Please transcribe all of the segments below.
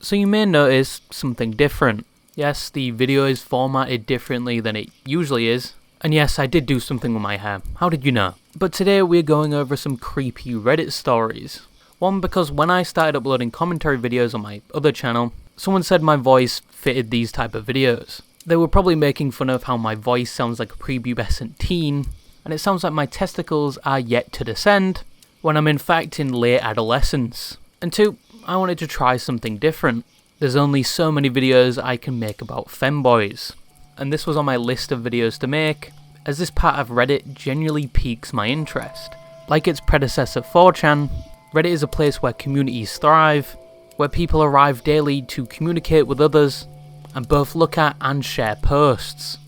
So you may notice something different. Yes, the video is formatted differently than it usually is. And yes, I did do something with my hair. How did you know? But today we're going over some creepy Reddit stories. One, because when I started uploading commentary videos on my other channel, someone said my voice fitted these type of videos. They were probably making fun of how my voice sounds like a prepubescent teen, and it sounds like my testicles are yet to descend, when I'm in fact in late adolescence. And two, I wanted to try something different. There's only so many videos I can make about femboys, and this was on my list of videos to make, as this part of Reddit genuinely piques my interest. Like its predecessor 4chan, Reddit is a place where communities thrive, where people arrive daily to communicate with others, and both look at and share posts.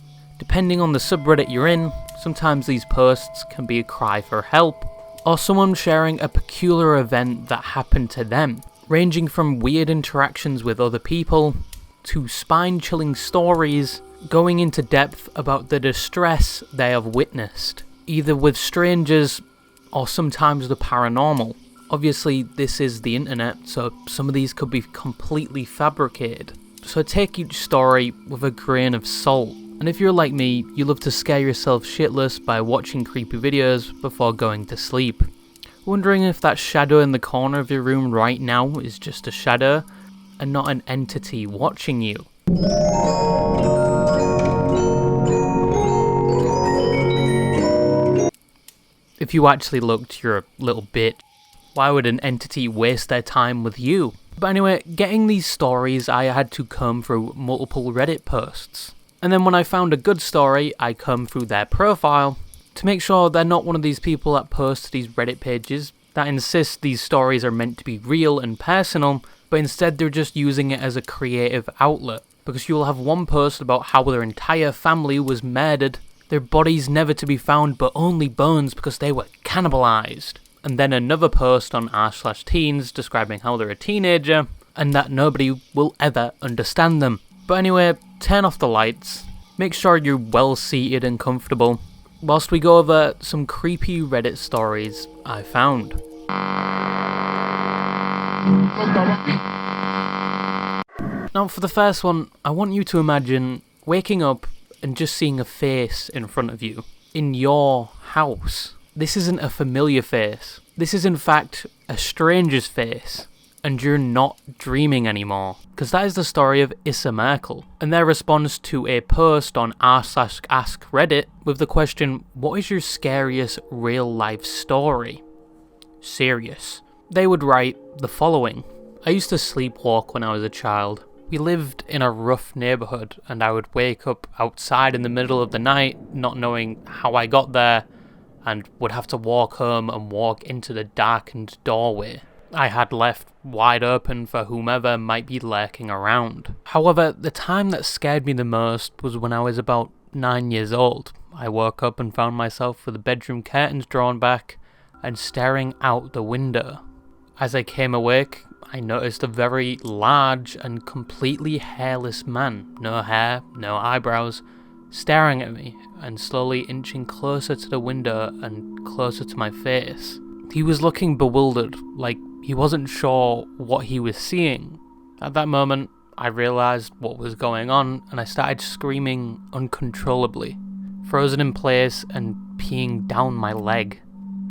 Depending on the subreddit you're in, sometimes these posts can be a cry for help, or someone sharing a peculiar event that happened to them, ranging from weird interactions with other people, to spine-chilling stories, going into depth about the distress they have witnessed, either with strangers or sometimes the paranormal. Obviously, this is the internet, so some of these could be completely fabricated. So take each story with a grain of salt. And if you're like me, you love to scare yourself shitless by watching creepy videos before going to sleep. Wondering if that shadow in the corner of your room right now is just a shadow and not an entity watching you. If you actually looked, you're a little bitch. Why would an entity waste their time with you? But anyway, getting these stories, I had to comb through multiple Reddit posts. And then when I found a good story, I combed through their profile to make sure they're not one of these people that post these Reddit pages that insist these stories are meant to be real and personal, but instead they're just using it as a creative outlet. Because you'll have one post about how their entire family was murdered, their bodies never to be found but only bones because they were cannibalized. And then another post on r/teens describing how they're a teenager and that nobody will ever understand them. But anyway, turn off the lights, make sure you're well seated and comfortable, whilst we go over some creepy Reddit stories I found. Now for the first one, I want you to imagine waking up and just seeing a face in front of you, in your house. This isn't a familiar face. This is in fact a stranger's face. And you're not dreaming anymore. Because that is the story of Issa Merkel. And their response to a post on r/ask Reddit with the question, what is your scariest real life story? Serious. They would write the following. I used to sleepwalk when I was a child. We lived in a rough neighborhood and I would wake up outside in the middle of the night, not knowing how I got there, and would have to walk home and walk into the darkened doorway I had left wide open for whomever might be lurking around. However, the time that scared me the most was when I was about 9 years old. I woke up and found myself with the bedroom curtains drawn back and staring out the window. As I came awake, I noticed a very large and completely hairless man, no hair, no eyebrows, staring at me and slowly inching closer to the window and closer to my face. He was looking bewildered, like he wasn't sure what he was seeing. At that moment, I realised what was going on and I started screaming uncontrollably, frozen in place and peeing down my leg.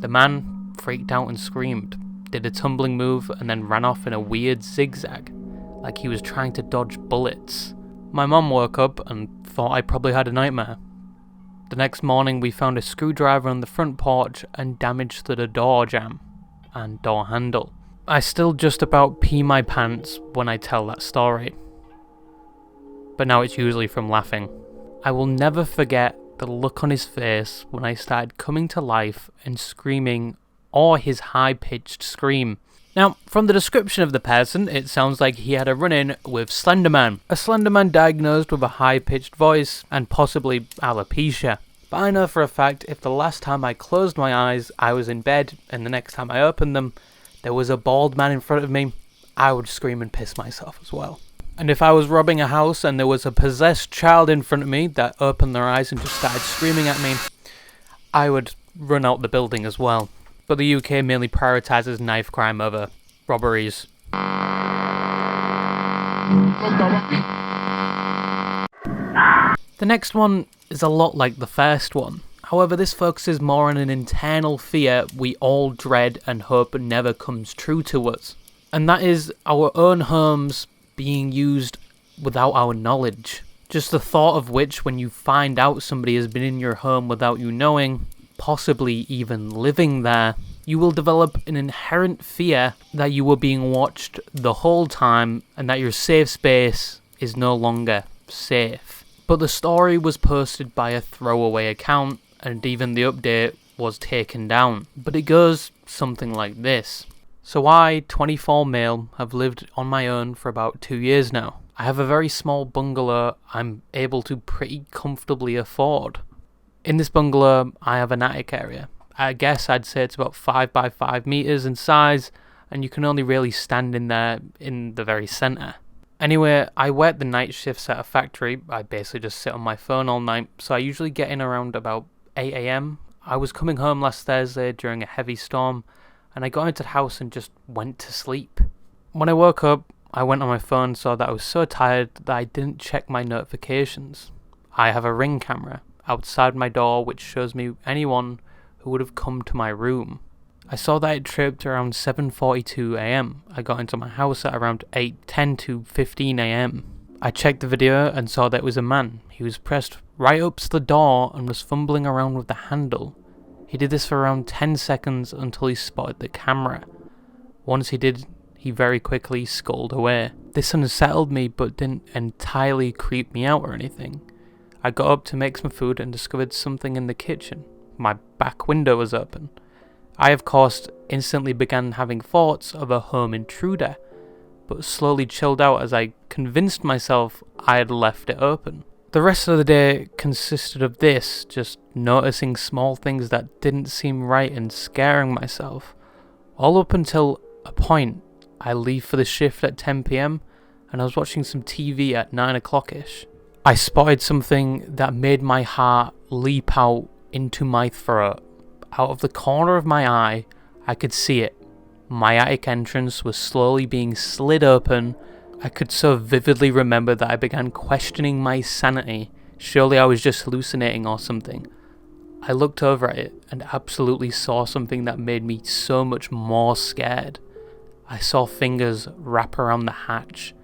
The man freaked out and screamed, did a tumbling move and then ran off in a weird zigzag, like he was trying to dodge bullets. My mum woke up and thought I probably had a nightmare. The next morning we found a screwdriver on the front porch and damage to the door jamb and door handle. I still just about pee my pants when I tell that story, but now it's usually from laughing. I will never forget the look on his face when I started coming to life and screaming, or his high-pitched scream. Now, from the description of the person, it sounds like he had a run-in with Slenderman, a Slenderman diagnosed with a high-pitched voice and possibly alopecia. But I know for a fact if the last time I closed my eyes I was in bed and the next time I opened them there was a bald man in front of me, I would scream and piss myself as well. And if I was robbing a house and there was a possessed child in front of me that opened their eyes and just started screaming at me, I would run out the building as well. But the UK mainly prioritises knife crime over robberies. The next one is a lot like the first one. However, this focuses more on an internal fear we all dread and hope never comes true to us. And that is our own homes being used without our knowledge. Just the thought of which, when you find out somebody has been in your home without you knowing, possibly even living there, you will develop an inherent fear that you were being watched the whole time and that your safe space is no longer safe. But the story was posted by a throwaway account, and even the update was taken down. But it goes something like this. So I, 24 male, have lived on my own for about 2 years now. I have a very small bungalow I'm able to pretty comfortably afford. In this bungalow, I have an attic area. I guess I'd say it's about 5 by 5 meters in size, and you can only really stand in there in the very center. Anyway, I work the night shifts at a factory. I basically just sit on my phone all night, so I usually get in around about 8 a.m. I was coming home last Thursday during a heavy storm, and I got into the house and just went to sleep. When I woke up, I went on my phone and saw that I was so tired that I didn't check my notifications. I have a Ring camera outside my door which shows me anyone who would have come to my room. I saw that it tripped around 7:42 a.m. I got into my house at around 8:10 to 15 a.m. I checked the video and saw that it was a man. He was pressed right up to the door and was fumbling around with the handle. He did this for around 10 seconds until he spotted the camera. Once he did, he very quickly sculled away. This unsettled me but didn't entirely creep me out or anything. I got up to make some food and discovered something in the kitchen. My back window was open. I, of course, instantly began having thoughts of a home intruder, but slowly chilled out as I convinced myself I had left it open. The rest of the day consisted of this, just noticing small things that didn't seem right and scaring myself. All up until a point, I leave for the shift at 10 p.m. and I was watching some TV at 9 o'clock-ish. I spotted something that made my heart leap out into my throat. Out of the corner of my eye, I could see it. My attic entrance was slowly being slid open. I could so vividly remember that I began questioning my sanity. Surely I was just hallucinating or something. I looked over at it and absolutely saw something that made me so much more scared. I saw fingers wrap around the hatch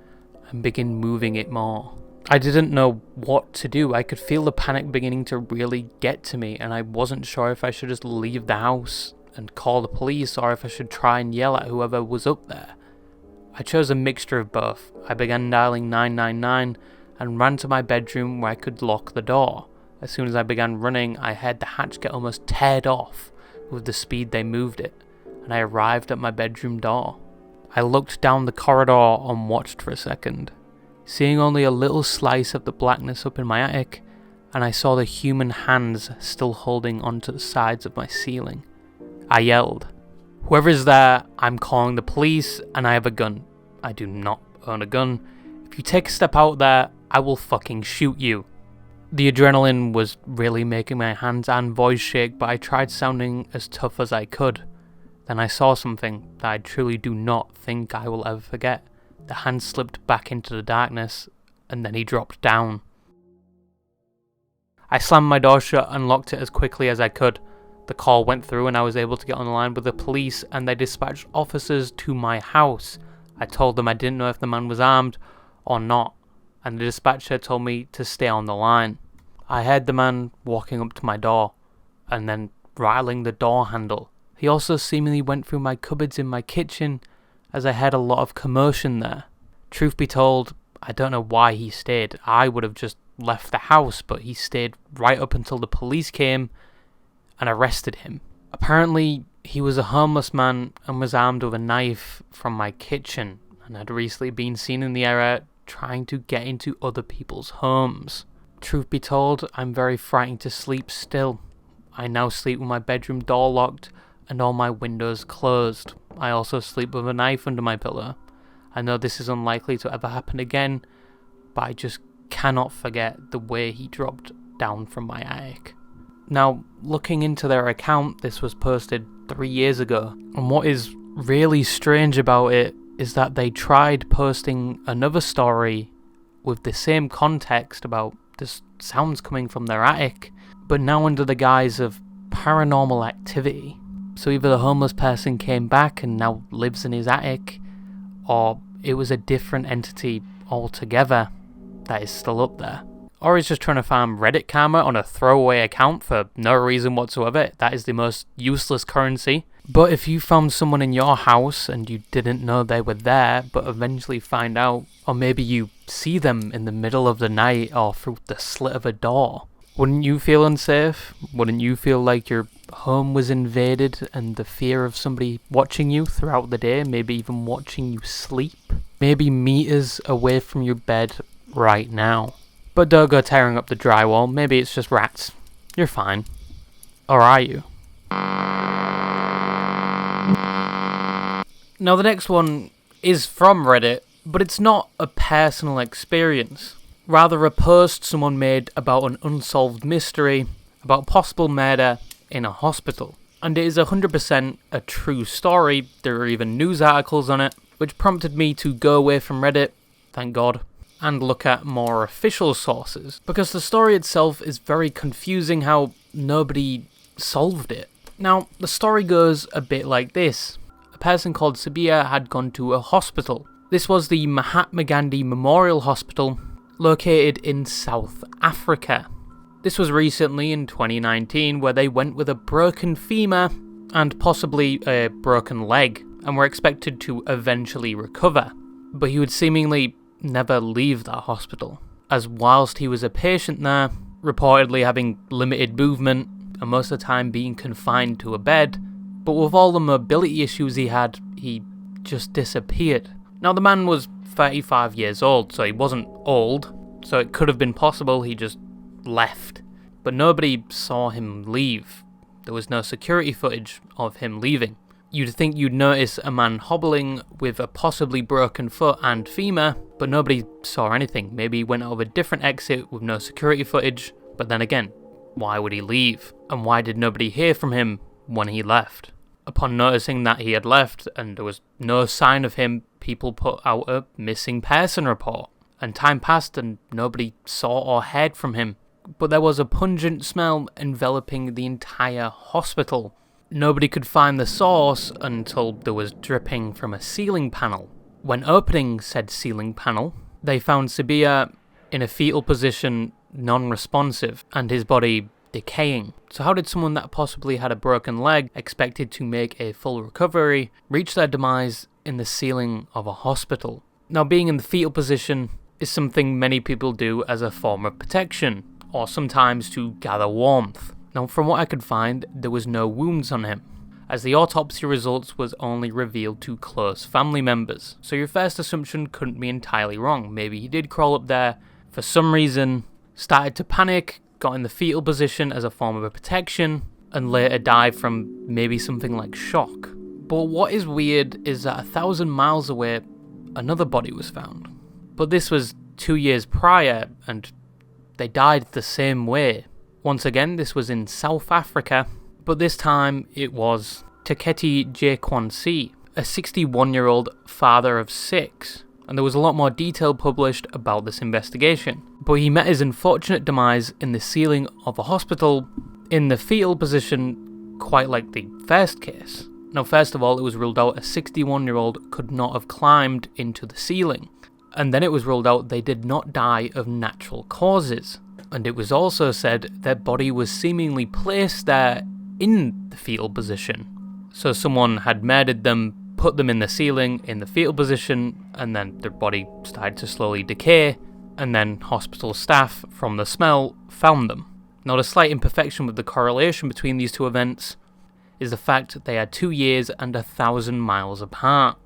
and begin moving it more. I didn't know what to do. I could feel the panic beginning to really get to me, and I wasn't sure if I should just leave the house and call the police or if I should try and yell at whoever was up there. I chose a mixture of both. I began dialing 999 and ran to my bedroom where I could lock the door. As soon as I began running, I heard the hatch get almost teared off with the speed they moved it, and I arrived at my bedroom door. I looked down the corridor and watched for a second, seeing only a little slice of the blackness up in my attic, and I saw the human hands still holding onto the sides of my ceiling. I yelled, "Whoever is there, I'm calling the police and I have a gun. I do not own a gun. If you take a step out there, I will fucking shoot you." The adrenaline was really making my hands and voice shake, but I tried sounding as tough as I could. Then I saw something that I truly do not think I will ever forget. The hand slipped back into the darkness, and then he dropped down. I slammed my door shut and locked it as quickly as I could. The call went through and I was able to get on the line with the police, and they dispatched officers to my house. I told them I didn't know if the man was armed or not, and the dispatcher told me to stay on the line. I heard the man walking up to my door, and then rattling the door handle. He also seemingly went through my cupboards in my kitchen, as I heard a lot of commotion there. Truth be told, I don't know why he stayed. I would have just left the house, but he stayed right up until the police came and arrested him. Apparently, he was a homeless man and was armed with a knife from my kitchen, and had recently been seen in the area trying to get into other people's homes. Truth be told, I'm very frightened to sleep still. I now sleep with my bedroom door locked and all my windows closed. I also sleep with a knife under my pillow. I know this is unlikely to ever happen again, but I just cannot forget the way he dropped down from my attic. Now, looking into their account, this was posted 3 years ago, and what is really strange about it is that they tried posting another story with the same context about this sounds coming from their attic, but now under the guise of paranormal activity. So either the homeless person came back and now lives in his attic, or it was a different entity altogether that is still up there. Or he's just trying to farm Reddit karma on a throwaway account for no reason whatsoever. That is the most useless currency. But if you found someone in your house and you didn't know they were there, but eventually find out, or maybe you see them in the middle of the night or through the slit of a door, wouldn't you feel unsafe? Wouldn't you feel like your home was invaded and the fear of somebody watching you throughout the day, maybe even watching you sleep? Maybe meters away from your bed right now. But don't go tearing up the drywall, maybe it's just rats. You're fine. Or are you? Now the next one is from Reddit, but it's not a personal experience. Rather a post someone made about an unsolved mystery, about possible murder in a hospital. And it is 100% a true story. There are even news articles on it, which prompted me to go away from Reddit, thank God, and look at more official sources. Because the story itself is very confusing how nobody solved it. Now, the story goes a bit like this. A person called Sabia had gone to a hospital. This was the Mahatma Gandhi Memorial Hospital, located in South Africa. This was recently in 2019, where they went with a broken femur and possibly a broken leg, and were expected to eventually recover. But he would seemingly never leave that hospital, as whilst he was a patient there, reportedly having limited movement, and most of the time being confined to a bed, but with all the mobility issues he had, he just disappeared. Now the man was 35 years old, so he wasn't old, so it could have been possible he just left. But nobody saw him leave. There was no security footage of him leaving. You'd think you'd notice a man hobbling with a possibly broken foot and femur, but nobody saw anything. Maybe he went out of a different exit with no security footage, but then again, why would he leave? And why did nobody hear from him when he left? Upon noticing that he had left and there was no sign of him, people put out a missing person report. And time passed and nobody saw or heard from him. But there was a pungent smell enveloping the entire hospital. Nobody could find the source until there was dripping from a ceiling panel. When opening said ceiling panel, they found Sabia in a fetal position, non-responsive, and his body decaying. So how did someone that possibly had a broken leg, expected to make a full recovery, reach their demise in the ceiling of a hospital? Now, being in the fetal position is something many people do as a form of protection, or sometimes to gather warmth. Now, from what I could find, there was no wounds on him, as the autopsy results was only revealed to close family members. So your first assumption couldn't be entirely wrong. Maybe he did crawl up there for some reason, started to panic, got in the fetal position as a form of a protection, and later died from maybe something like shock. But what is weird is that 1,000 miles away, another body was found. But this was 2 years prior, and they died the same way. Once again, this was in South Africa, but this time it was Teketi Jekwansi, a 61-year-old father of 6. And there was a lot more detail published about this investigation. But he met his unfortunate demise in the ceiling of a hospital, in the fetal position, quite like the first case. Now, first of all, it was ruled out a 61-year-old could not have climbed into the ceiling. And then it was ruled out they did not die of natural causes. And it was also said their body was seemingly placed there in the fetal position. So someone had murdered them, put them in the ceiling in the fetal position, and then their body started to slowly decay, and then hospital staff, from the smell, found them. Now, the slight imperfection with the correlation between these two events is the fact that they are 2 years and 1,000 miles apart,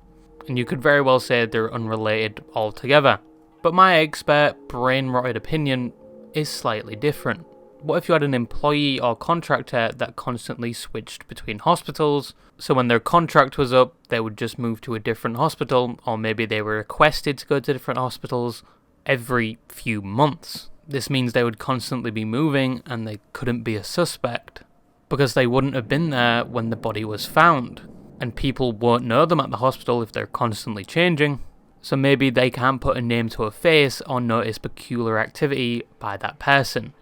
and you could very well say they're unrelated altogether. But my expert, brain-rotted opinion is slightly different. What if you had an employee or contractor that constantly switched between hospitals, so when their contract was up, they would just move to a different hospital, or maybe they were requested to go to different hospitals every few months. This means they would constantly be moving and they couldn't be a suspect, because they wouldn't have been there when the body was found. and people won't know them at the hospital if they're constantly changing, so maybe they can't put a name to a face or notice peculiar activity by that person.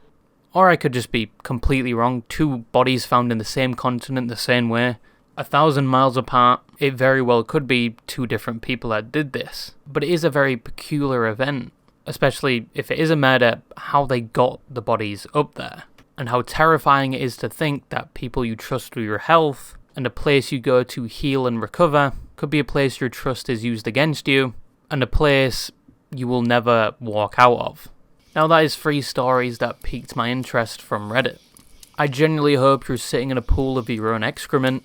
Or I could just be completely wrong. 2 bodies found in the same continent the same way, 1,000 miles apart. It very well could be 2 different people that did this. But it is a very peculiar event, especially if it is a murder, how they got the bodies up there. And how terrifying it is to think that people you trust with your health and a place you go to heal and recover could be a place your trust is used against you, and a place you will never walk out of. Now that is 3 stories that piqued my interest from Reddit. I genuinely hope you're sitting in a pool of your own excrement,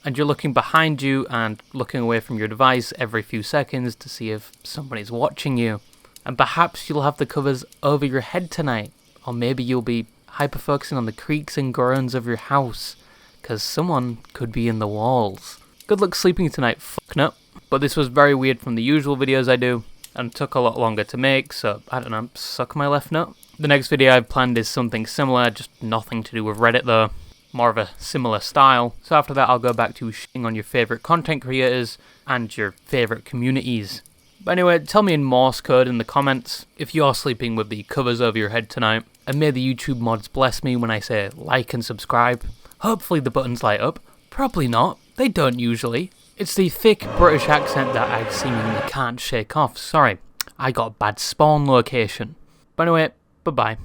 and you're looking behind you and looking away from your device every few seconds to see if somebody's watching you. And perhaps you'll have the covers over your head tonight, or maybe you'll be hyper-focusing on the creaks and groans of your house, because someone could be in the walls. Good luck sleeping tonight, fucknut. But this was very weird from the usual videos I do, and took a lot longer to make, so I don't know, suck my left nut. The next video I've planned is something similar, just nothing to do with Reddit though, more of a similar style. So after that I'll go back to shitting on your favourite content creators and your favourite communities. But anyway, tell me in Morse code in the comments if you're sleeping with the covers over your head tonight, and may the YouTube mods bless me when I say like and subscribe. Hopefully the buttons light up, probably not, they don't usually. It's the thick British accent that I seemingly can't shake off. Sorry, I got a bad spawn location. But anyway, bye-bye.